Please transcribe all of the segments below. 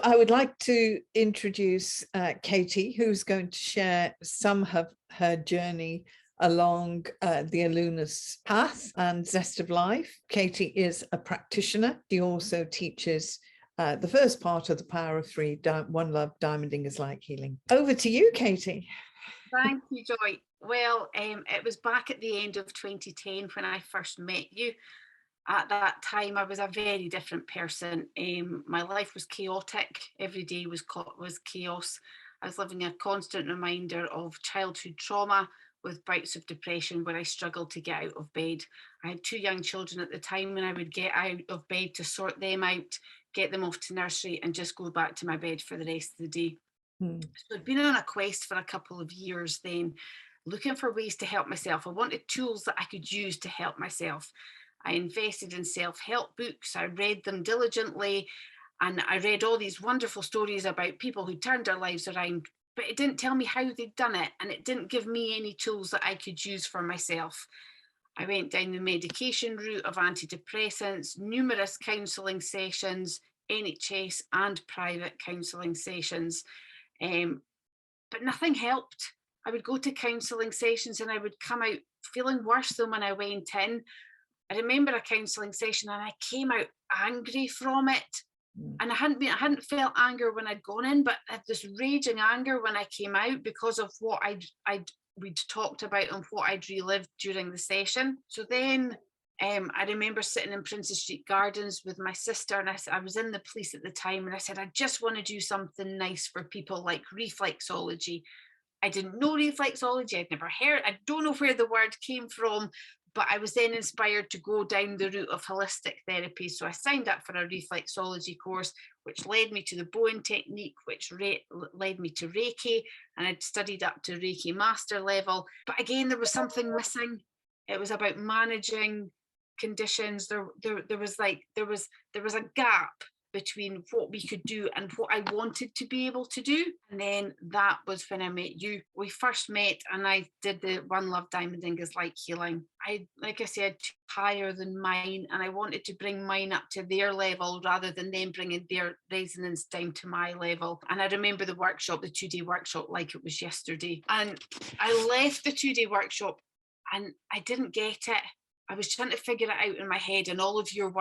I would like to introduce Katie, who's going to share some of her journey along the Allonus path and Zest of Life. Katie is a practitioner. She also teaches the first part of the Power of Three, One Love, Diamonding is Like Healing. Over to you, Katie. Thank you, Joy. Well, it was back at the end of 2010 when I first met you. At that time, I was a very different person. My life was chaotic. Every day was chaos. I was living a constant reminder of childhood trauma with bouts of depression where I struggled to get out of bed. I had 2 young children at the time, and I would get out of bed to sort them out, get them off to nursery, and just go back to my bed for the rest of the day. So I'd been on a quest for a couple of years then, looking for ways to help myself. I wanted tools that I could use to help myself. I invested in self-help books. I read them diligently, and I read all these wonderful stories about people who turned their lives around, but it didn't tell me how they'd done it, and it didn't give me any tools that I could use for myself. I went down the medication route of antidepressants, numerous counselling sessions, NHS and private counselling sessions, but nothing helped. I would go to counselling sessions and I would come out feeling worse than when I went in. I remember a counselling session and I came out angry from it. And I hadn't felt anger when I'd gone in, but I had this raging anger when I came out because of what we'd talked about and what I'd relived during the session. So then I remember sitting in Princess Street Gardens with my sister, and I was in the police at the time, and I said, I just want to do something nice for people like reflexology. I didn't know reflexology. I'd never heard. I don't know where the word came from, but I was then inspired to go down the route of holistic therapy. So I signed up for a reflexology course, which led me to the Bowen technique, which led me to Reiki, and I'd studied up to Reiki master level. But again, there was something missing. It was about managing conditions. There was a gap between what we could do and what I wanted to be able to do. And then that was when I met you. We first met and I did the One Love Diamonding is Like Healing. Like I said, higher than mine, and I wanted to bring mine up to their level rather than them bringing their resonance down to my level. And I remember the workshop, the 2-day workshop, like it was yesterday. And I left the 2-day workshop and I didn't get it. I was trying to figure it out in my head, and all of your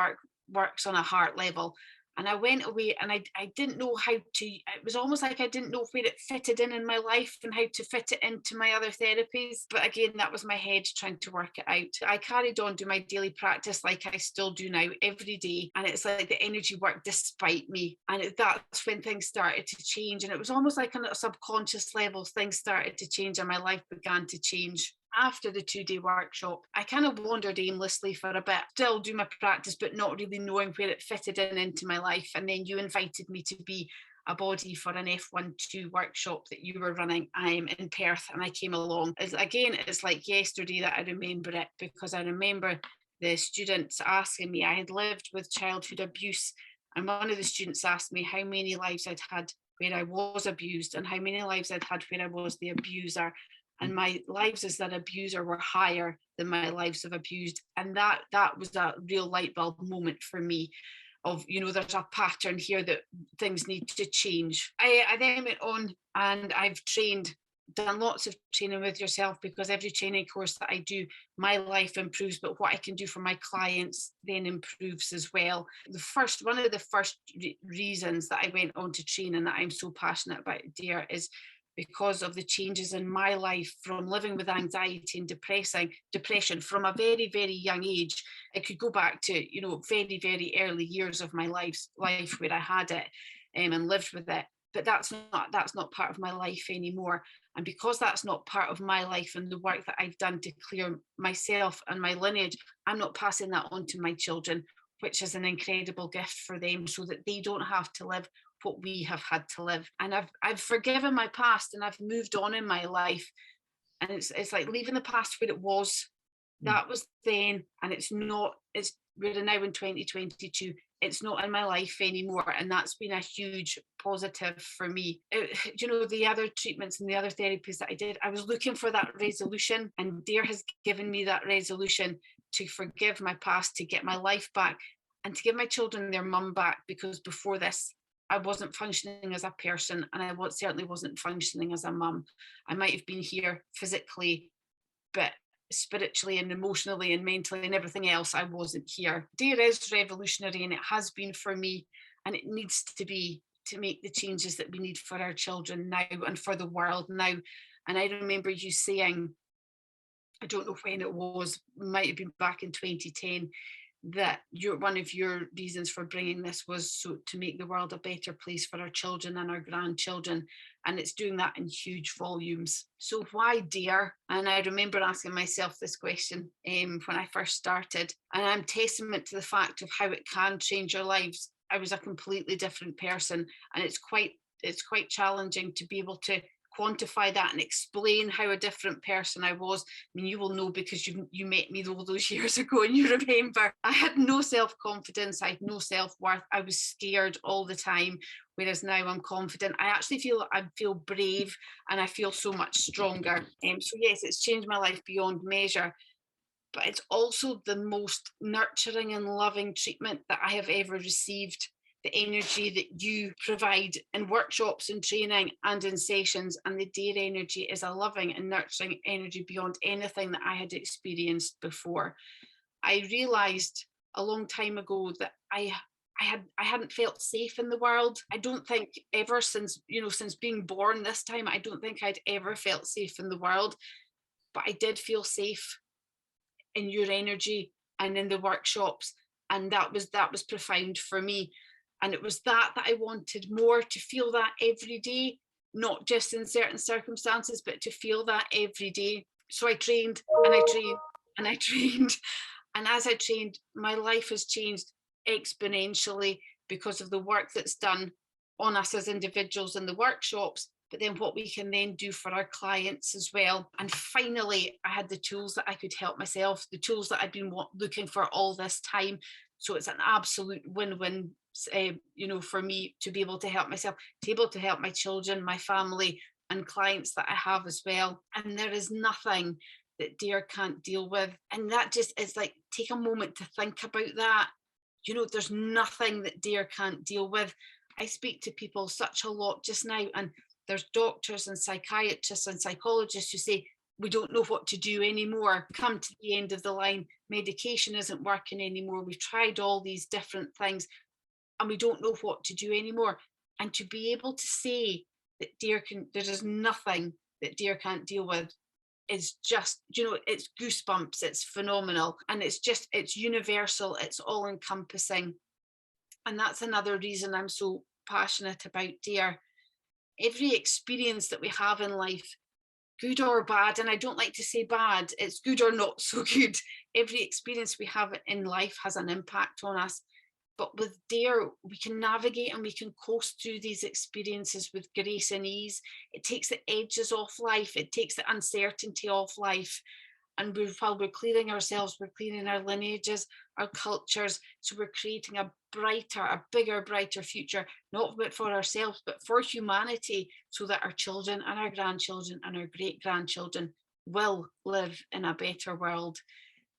works on a heart level. And I went away and I didn't know how to, it was almost like I didn't know where it fitted in my life and how to fit it into my other therapies. But again, that was my head trying to work it out. I carried on doing my daily practice like I still do now every day. And it's like the energy worked despite me. And that's when things started to change. And it was almost like on a subconscious level, things started to change and my life began to change. After the 2-day workshop, I kind of wandered aimlessly for a bit, still do my practice, but not really knowing where it fitted into my life. And then you invited me to be a body for an F1-2 workshop that you were running in Perth, and I came along. It's like yesterday that I remember it, because I remember the students asking me, I had lived with childhood abuse, and one of the students asked me how many lives I'd had where I was abused and how many lives I'd had where I was the abuser. And my lives as that abuser were higher than my lives of abused. And that was a real light bulb moment for me of, there's a pattern here that things need to change. I then went on and I've done lots of training with yourself, because every training course that I do, my life improves, but what I can do for my clients then improves as well. One of the first reasons that I went on to train and that I'm so passionate about D.A.R.E is because of the changes in my life from living with anxiety and depression from a very, very young age. I could go back to, very, very early years of my life where I had it and lived with it. But that's not part of my life anymore. And because that's not part of my life and the work that I've done to clear myself and my lineage, I'm not passing that on to my children, which is an incredible gift for them, so that they don't have to live what we have had to live. And I've forgiven my past and I've moved on in my life. And it's like leaving the past where it was. That was then, and we're now in 2022. It's not in my life anymore. And that's been a huge positive for me. The other treatments and the other therapies that I did, I was looking for that resolution, and D.A.R.E has given me that resolution to forgive my past, to get my life back, and to give my children their mum back, because before this, I wasn't functioning as a person, and I certainly wasn't functioning as a mum. I might have been here physically, but spiritually and emotionally and mentally and everything else, I wasn't here. D.A.R.E is revolutionary, and it has been for me, and it needs to be, to make the changes that we need for our children now and for the world now. And I remember you saying, I don't know when it was, might have been back in 2010, that one of your reasons for bringing this was so to make the world a better place for our children and our grandchildren, and it's doing that in huge volumes. So why D.A.R.E? And I remember asking myself this question when I first started, and I'm testament to the fact of how it can change our lives. I was a completely different person, and it's quite challenging to be able to quantify that and explain how a different person I was. I mean, you will know because you met me all those years ago, and you remember I had no self-confidence, I had no self-worth, I was scared all the time, whereas now I'm confident. I feel brave, and I feel so much stronger. So yes, it's changed my life beyond measure, but it's also the most nurturing and loving treatment that I have ever received. The energy that you provide in workshops and training and in sessions, and the D.A.R.E energy is a loving and nurturing energy beyond anything that I had experienced before. I realized a long time ago that I hadn't felt safe in the world. I don't think ever since being born this time, I don't think I'd ever felt safe in the world, but I did feel safe in your energy and in the workshops, and that was profound for me. And it was that I wanted more, to feel that every day, not just in certain circumstances, but to feel that every day. So I trained and I trained and I trained. And as I trained, my life has changed exponentially because of the work that's done on us as individuals in the workshops, but then what we can then do for our clients as well. And finally, I had the tools that I could help myself, the tools that I'd been looking for all this time. So it's an absolute win-win, for me to be able to help myself, to be able to help my children, my family, and clients that I have as well. And there is nothing that D.A.R.E can't deal with. And that just is like, take a moment to think about that. There's nothing that D.A.R.E can't deal with. I speak to people such a lot just now, and there's doctors and psychiatrists and psychologists who say, we don't know what to do anymore. Come to the end of the line, medication isn't working anymore. We've tried all these different things and we don't know what to do anymore. And to be able to say that there is nothing that D.A.R.E can't deal with is just, it's goosebumps, it's phenomenal. And it's universal, it's all encompassing. And that's another reason I'm so passionate about D.A.R.E. Every experience that we have in life, good or bad, and I don't like to say bad, it's good or not so good. Every experience we have in life has an impact on us. But with D.A.R.E, we can navigate and we can coast through these experiences with grace and ease. It takes the edges off life. It takes the uncertainty off life. And while we're clearing ourselves, we're clearing our lineages, our cultures. So we're creating a bigger, brighter future, not for ourselves, but for humanity, so that our children and our grandchildren and our great-grandchildren will live in a better world.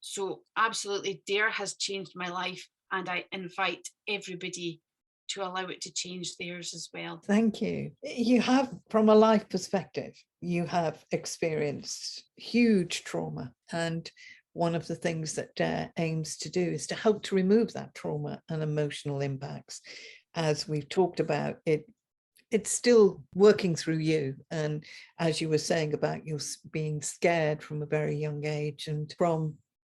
So absolutely, D.A.R.E has changed my life, and I invite everybody to allow it to change theirs as well. Thank you. You have, from a life perspective, you have experienced huge trauma, and one of the things that D.A.R.E aims to do is to help to remove that trauma and emotional impacts. As we've talked about, it's still working through you. And as you were saying about you being scared from a very young age, and from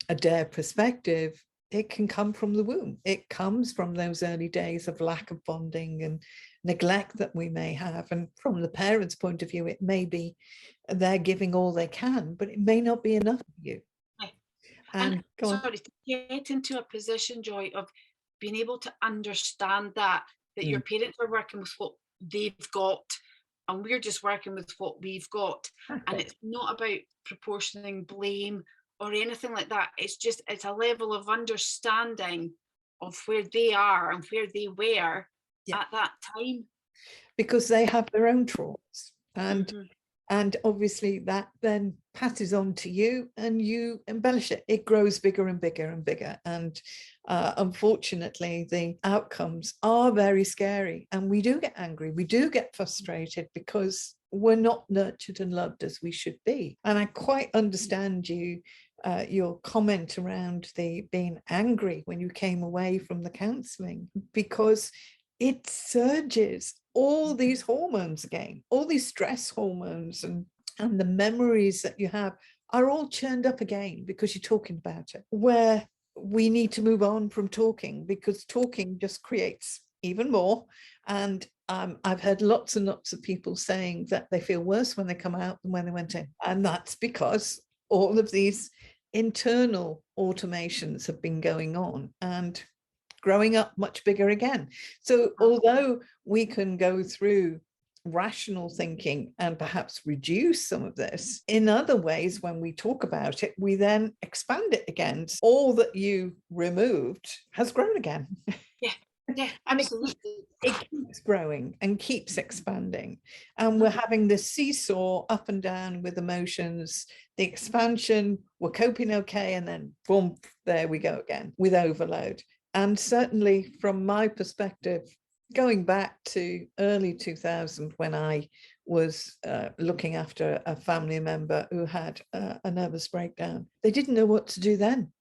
a D.A.R.E perspective, it can come from the womb. It comes from those early days of lack of bonding and neglect that we may have. And from the parents' point of view, it may be they're giving all they can, but it may not be enough for you. And sorry, to get into a position, Joy, of being able to understand that your parents are working with what they've got, and we're just working with what we've got. Okay. And it's not about proportioning blame or anything like that. It's a level of understanding of where they are and where they were at that time. Because they have their own traumas. And And obviously that then passes on to you and you embellish it. It grows bigger and bigger and bigger. And unfortunately, the outcomes are very scary. And we do get angry. We do get frustrated because we're not nurtured and loved as we should be. And I quite understand your comment around the being angry when you came away from the counselling, because it surges all these hormones again, all these stress hormones, and the memories that you have are all churned up again because you're talking about it, where we need to move on from talking, because talking just creates even more. And I've heard lots and lots of people saying that they feel worse when they come out than when they went in. And that's because all of these internal automations have been going on and growing up much bigger again. So although we can go through rational thinking and perhaps reduce some of this, in other ways, when we talk about it, we then expand it again. All that you removed has grown again. Yeah, absolutely. It keeps growing and keeps expanding. And we're having this seesaw up and down with emotions, the expansion, we're coping okay, and then boom, there we go again with overload. And certainly from my perspective, going back to early 2000, when I was looking after a family member who had a nervous breakdown, they didn't know what to do then.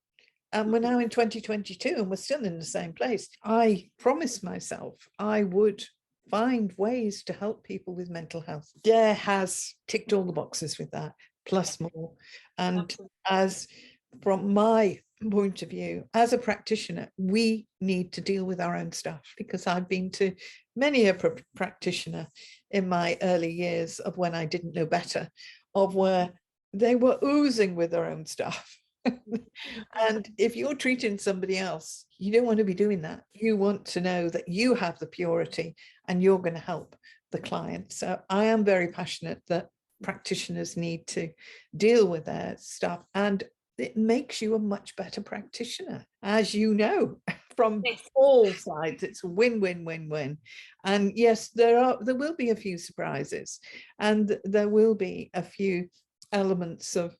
And we're now in 2022 and we're still in the same place. I promised myself I would find ways to help people with mental health. D.A.R.E has ticked all the boxes with that, plus more. And as from my point of view, as a practitioner, we need to deal with our own stuff, because I've been to many a practitioner in my early years of when I didn't know better, of where they were oozing with their own stuff. And if you're treating somebody else, you don't want to be doing that. You want to know that you have the purity and you're going to help the client. So I am very passionate that practitioners need to deal with their stuff, and it makes you a much better practitioner, as you know, from all sides. It's a win-win-win-win. And yes, there will be a few surprises, and there will be a few elements of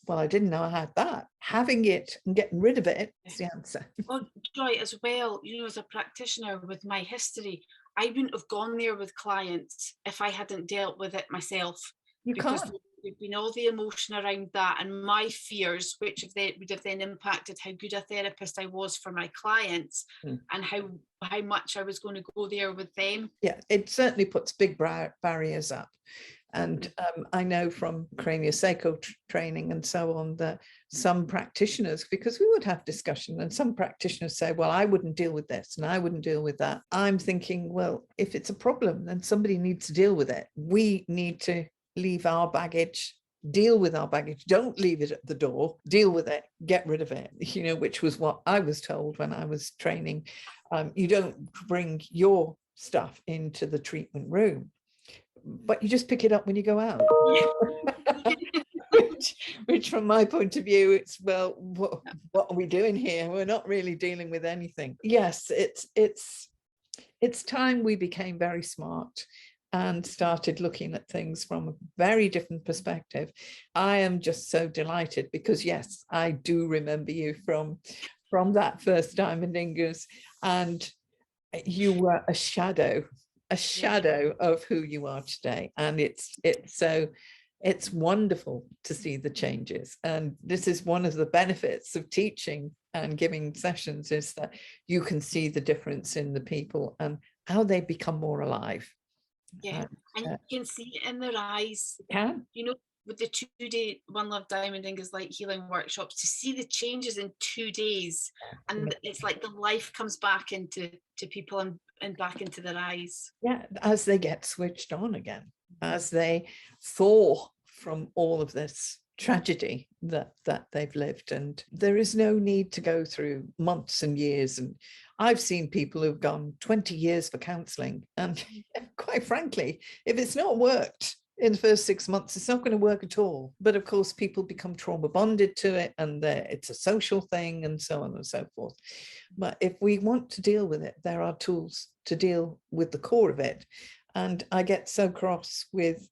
well, I didn't know I had that. Having it and getting rid of it is the answer. Well, Joy, as well, you know, as a practitioner with my history, I wouldn't have gone there with clients if I hadn't dealt with it myself. You because can't. there'd been all the emotion around that and my fears, which would have then impacted how good a therapist I was for my clients and how much I was going to go there with them. Yeah, it certainly puts big barriers up. And I know from craniosacral training and so on that some practitioners, because we would have discussion, and some practitioners say, well, I wouldn't deal with this and I wouldn't deal with that. I'm thinking, well, if it's a problem, then somebody needs to deal with it. We need to leave our baggage, deal with our baggage. Don't leave it at the door, deal with it, get rid of it, you know, which was what I was told when I was training. You don't bring your stuff into the treatment room, but you just pick it up when you go out. which from my point of view, it's, well, what are we doing here? We're not really dealing with anything. Yes, it's time we became very smart and started looking at things from a very different perspective. I am just so delighted because, yes, I do remember you from that first time in Dingus, and you were a shadow of who you are today. And it's wonderful to see the changes. And this is one of the benefits of teaching and giving sessions, is that you can see the difference in the people and how they become more alive. Yeah, and you can see it in their eyes. Can you know, with the 2-day One Love Diamond Dingus Light Healing workshops, to see the changes in 2 days, and it's like the life comes back into people and back into their eyes. Yeah, as they get switched on again, as they thaw from all of this tragedy that they've lived. And there is no need to go through months and years. And I've seen people who've gone 20 years for counselling, and quite frankly, if it's not worked in the first 6 months, it's not going to work at all. But of course, people become trauma bonded to it, and it's a social thing and so on and so forth. But if we want to deal with it, there are tools to deal with the core of it. And I get so cross with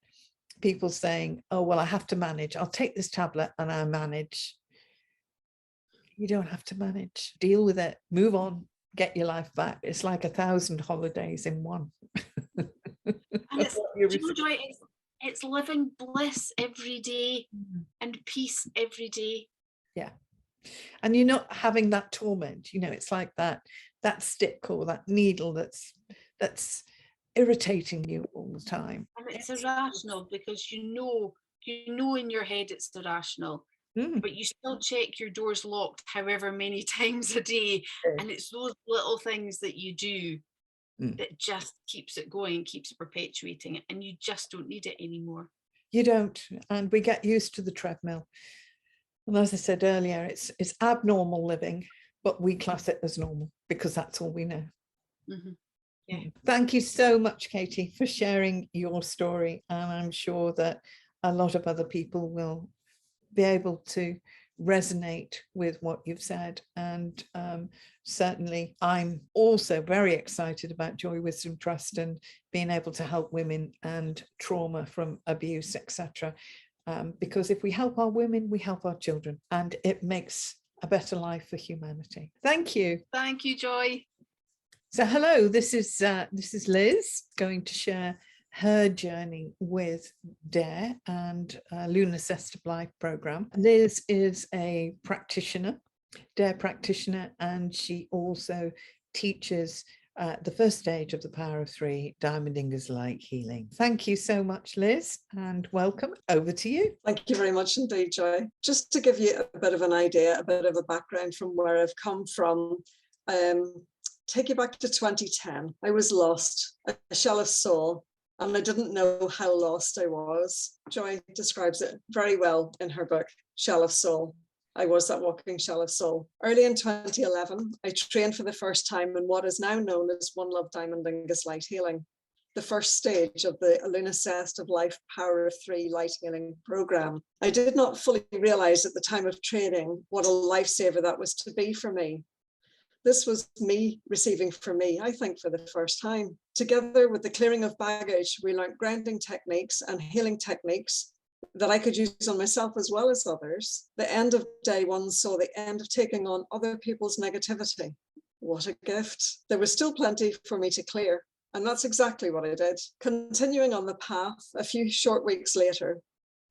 people saying, oh, well, I have to manage. I'll take this tablet and I'll manage. You don't have to manage. Deal with it. Move on. Get your life back. It's like 1,000 holidays in one. And it's, Joy, it's living bliss every day and peace every day. Yeah. And you're not having that torment. It's like that stick or that needle that's irritating you all the time. And it's irrational because you know in your head it's irrational. But you still check your doors locked however many times a day. And it's those little things that you do that just keeps it going, keeps perpetuating it, and you just don't need it anymore. You don't. And we get used to the treadmill. And as I said earlier, it's abnormal living, but we class it as normal because that's all we know. Yeah. Thank you so much, Katie, for sharing your story. And I'm sure that a lot of other people will be able to resonate with what you've said. And certainly I'm also very excited about Joy Wisdom Trust and being able to help women and trauma from abuse, etc. Because if we help our women, we help our children, and it makes a better life for humanity. Thank you. Thank you, Joy. So hello, this is Liz going to share her journey with D.A.R.E and Allonus ZEST of Life program. Liz is a practitioner, D.A.R.E practitioner, and she also teaches the first stage of the Power of Three, Diamondinger's Light Healing. Thank you so much, Liz, and welcome. Over to you. Thank you very much indeed, Joy. Just to give you a bit of an idea, a bit of a background from where I've come from, take you back to 2010. I was lost, a shell of soul, and I didn't know how lost I was. Joy describes it very well in her book, Shell of Soul. I was that walking shell of soul. Early in 2011, I trained for the first time in what is now known as One Love Diamondinger's Light Healing, the first stage of the Allonus ZEST of Life Power of Three Light Healing program. I did not fully realize at the time of training what a lifesaver that was to be for me. This was me receiving for me, I think, for the first time. Together with the clearing of baggage, we learned grounding techniques and healing techniques that I could use on myself as well as others. The end of day one saw the end of taking on other people's negativity. What a gift. There was still plenty for me to clear, and that's exactly what I did. Continuing on the path, a few short weeks later,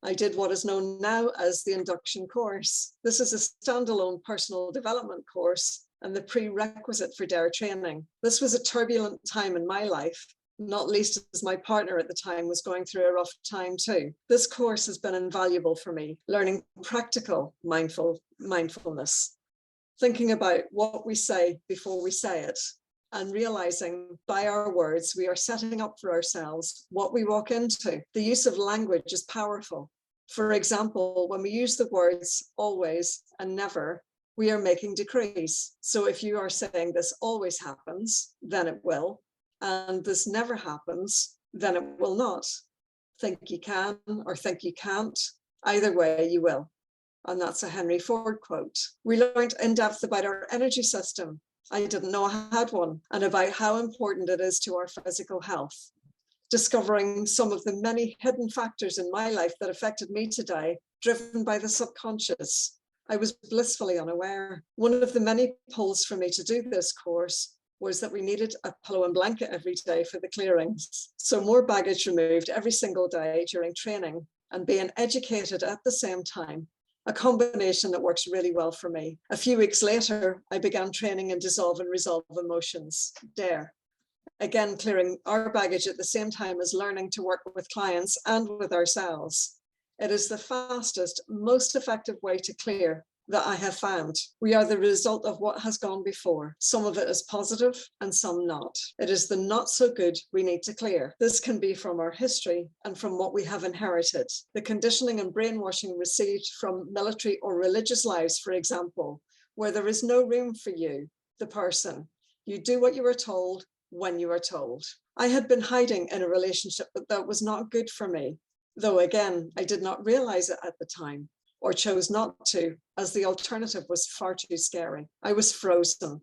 I did what is known now as the induction course. This is a standalone personal development course and the prerequisite for D.A.R.E training. This was a turbulent time in my life, not least as my partner at the time was going through a rough time too. This course has been invaluable for me, learning practical mindfulness, thinking about what we say before we say it, and realizing by our words, we are setting up for ourselves what we walk into. The use of language is powerful. For example, when we use the words always and never, we are making decrees. So if you are saying this always happens, then it will, and this never happens, then it will not. Think you can or think you can't, either way you will. And that's a Henry Ford quote. We learned in depth about our energy system. I didn't know I had one, and about how important it is to our physical health. Discovering some of the many hidden factors in my life that affected me today, driven by the subconscious. I was blissfully unaware. One of the many pulls for me to do this course was that we needed a pillow and blanket every day for the clearings. So more baggage removed every single day during training and being educated at the same time, a combination that works really well for me. A few weeks later, I began training in Dissolve and Resolve Emotions, D.A.R.E. Again, clearing our baggage at the same time as learning to work with clients and with ourselves. It is the fastest, most effective way to clear that I have found. We are the result of what has gone before. Some of it is positive and some not. It is the not so good we need to clear. This can be from our history and from what we have inherited. The conditioning and brainwashing received from military or religious lives, for example, where there is no room for you, the person. You do what you are told when you are told. I had been hiding in a relationship that was not good for me. Though again, I did not realize it at the time, or chose not to, as the alternative was far too scary. I was frozen,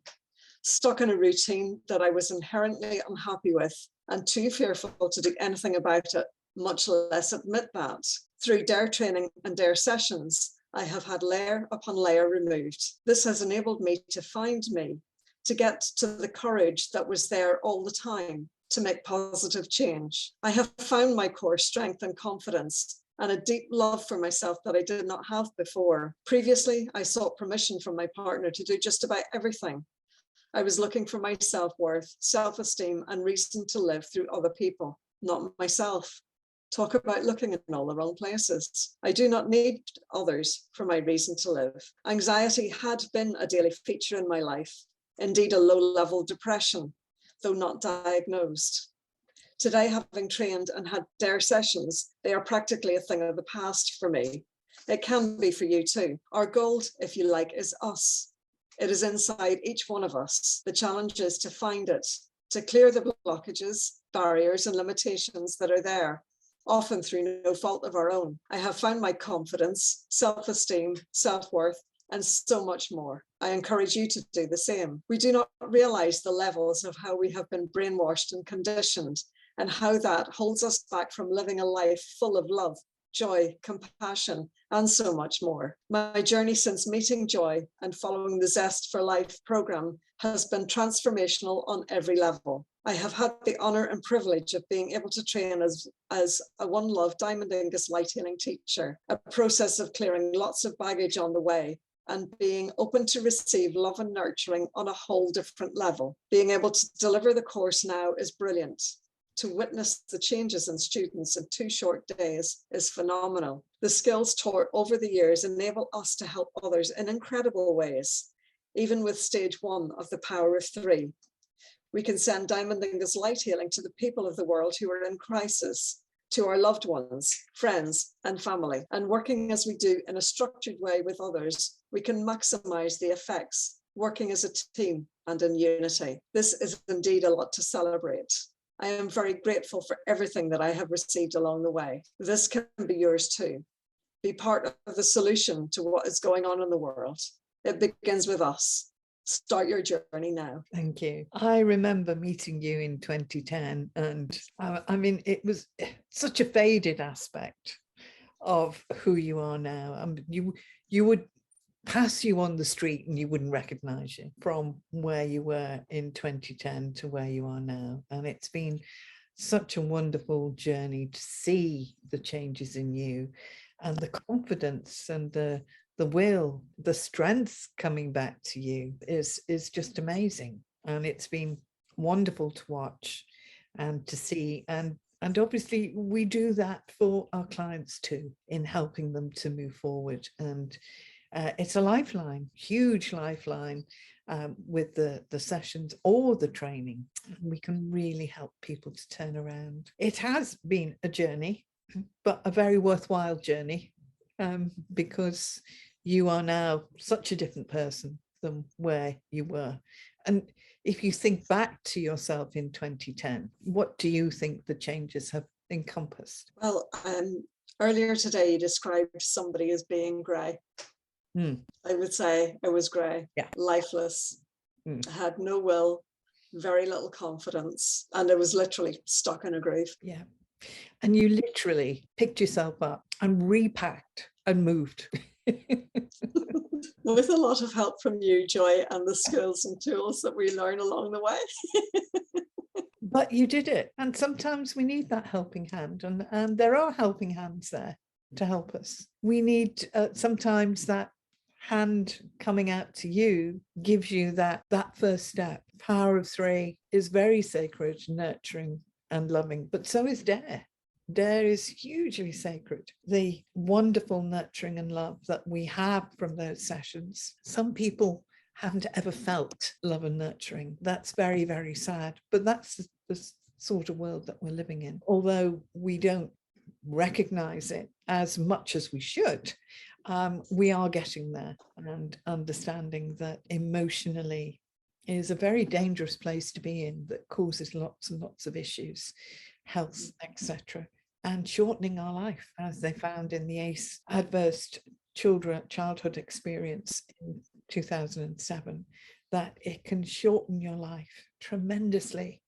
stuck in a routine that I was inherently unhappy with and too fearful to do anything about it. much less admit that. Through D.A.R.E training and D.A.R.E sessions, I have had layer upon layer removed. This has enabled me, to get to the courage that was there all the time to make positive change. I have found my core strength and confidence and a deep love for myself that I did not have before. Previously, I sought permission from my partner to do just about everything. I was looking for my self-worth, self-esteem, and reason to live through other people, not myself. Talk about looking in all the wrong places. I do not need others for my reason to live. Anxiety had been a daily feature in my life, indeed a low-level depression, though not diagnosed. Today, having trained and had D.A.R.E sessions, they are practically a thing of the past for me. It can be for you too. Our goal, if you like, is us. It is inside each one of us. The challenge is to find it, to clear the blockages, barriers, and limitations that are there, often through no fault of our own. I have found my confidence, self-esteem, self-worth, and so much more. I encourage you to do the same. We do not realize the levels of how we have been brainwashed and conditioned, and how that holds us back from living a life full of love, joy, compassion, and so much more. My journey since meeting Joy and following the ZEST for Life program has been transformational on every level. I have had the honor and privilege of being able to train as a One Love Diamond Ingus light healing teacher, a process of clearing lots of baggage on the way and being open to receive love and nurturing on a whole different level. Being able to deliver the course now is brilliant. To witness the changes in students in 2 short days is phenomenal. The skills taught over the years enable us to help others in incredible ways, even with stage 1 of the power of 3. We can send Diamond Ingus light healing to the people of the world who are in crisis, to our loved ones, friends, and family. And working as we do in a structured way with others, we can maximize the effects, working as a team and in unity. This is indeed a lot to celebrate. I am very grateful for everything that I have received along the way. This can be yours too. Be part of the solution to what is going on in the world. It begins with us. Start your journey now. Thank you. I remember meeting you in 2010, and I mean, it was such a faded aspect of who you are now. I mean, you would pass you on the street and you wouldn't recognize you from where you were in 2010 to where you are now. And it's been such a wonderful journey to see the changes in you and the confidence and the will, the strength coming back to you is just amazing. And it's been wonderful to watch and to see. And obviously we do that for our clients too, in helping them to move forward. And it's a lifeline, huge lifeline, with the sessions or the training. We can really help people to turn around. It has been a journey, but a very worthwhile journey, because you are now such a different person than where you were. And if you think back to yourself in 2010, what do you think the changes have encompassed? Well, earlier today you described somebody as being grey. I would say I was grey, lifeless, had no will, very little confidence, and I was literally stuck in a groove. Yeah. And you literally picked yourself up and repacked and moved. With a lot of help from you, Joy, and the skills and tools that we learn along the way. But you did it. And sometimes we need that helping hand, and there are helping hands there to help us. We need sometimes that hand coming out to you gives you that first step. Power of 3 is very sacred, nurturing and loving, but so is D.A.R.E. D.A.R.E is hugely sacred. The wonderful nurturing and love that we have from those sessions. Some people haven't ever felt love and nurturing. That's very, very sad, but that's the sort of world that we're living in. Although we don't recognize it as much as we should, we are getting there, and understanding that emotionally is a very dangerous place to be in, that causes lots and lots of issues, health, etc., and shortening our life, as they found in the ACE Adverse Childhood Experience in 2007, that it can shorten your life tremendously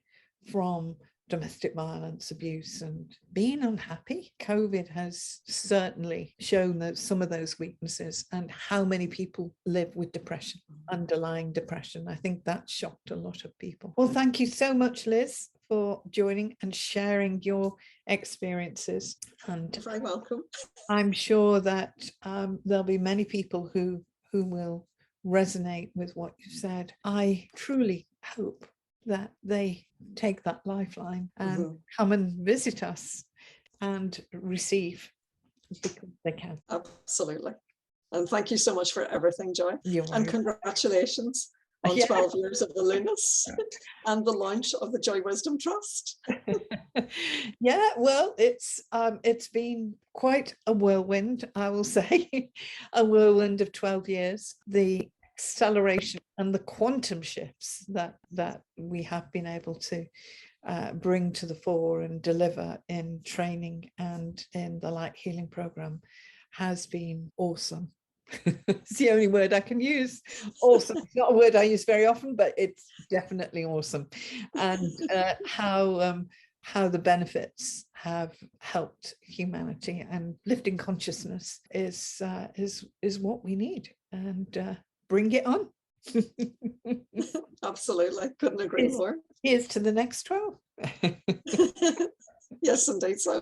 from domestic violence, abuse, and being unhappy. COVID has certainly shown that some of those weaknesses, and how many people live with depression, underlying depression. I think that shocked a lot of people. Well, thank you so much, Liz, for joining and sharing your experiences. And You're very welcome. I'm sure that there'll be many people who will resonate with what you said. I truly hope that they take that lifeline and come and visit us and receive, because they can. Absolutely. And thank you so much for everything, Joy. And congratulations on 12 years of Allonus and the launch of the Joy Wisdom Trust. Yeah, well, it's been quite a whirlwind, I will say, a whirlwind of 12 years. The acceleration and the quantum shifts that we have been able to bring to the fore and deliver in training and in the Light Healing Program has been awesome. It's the only word I can use. Awesome. It's not a word I use very often, but it's definitely awesome. And how the benefits have helped humanity, and lifting consciousness is what we need. And bring it on. Absolutely. Couldn't agree more. Here's to the next 12. Yes, indeed so.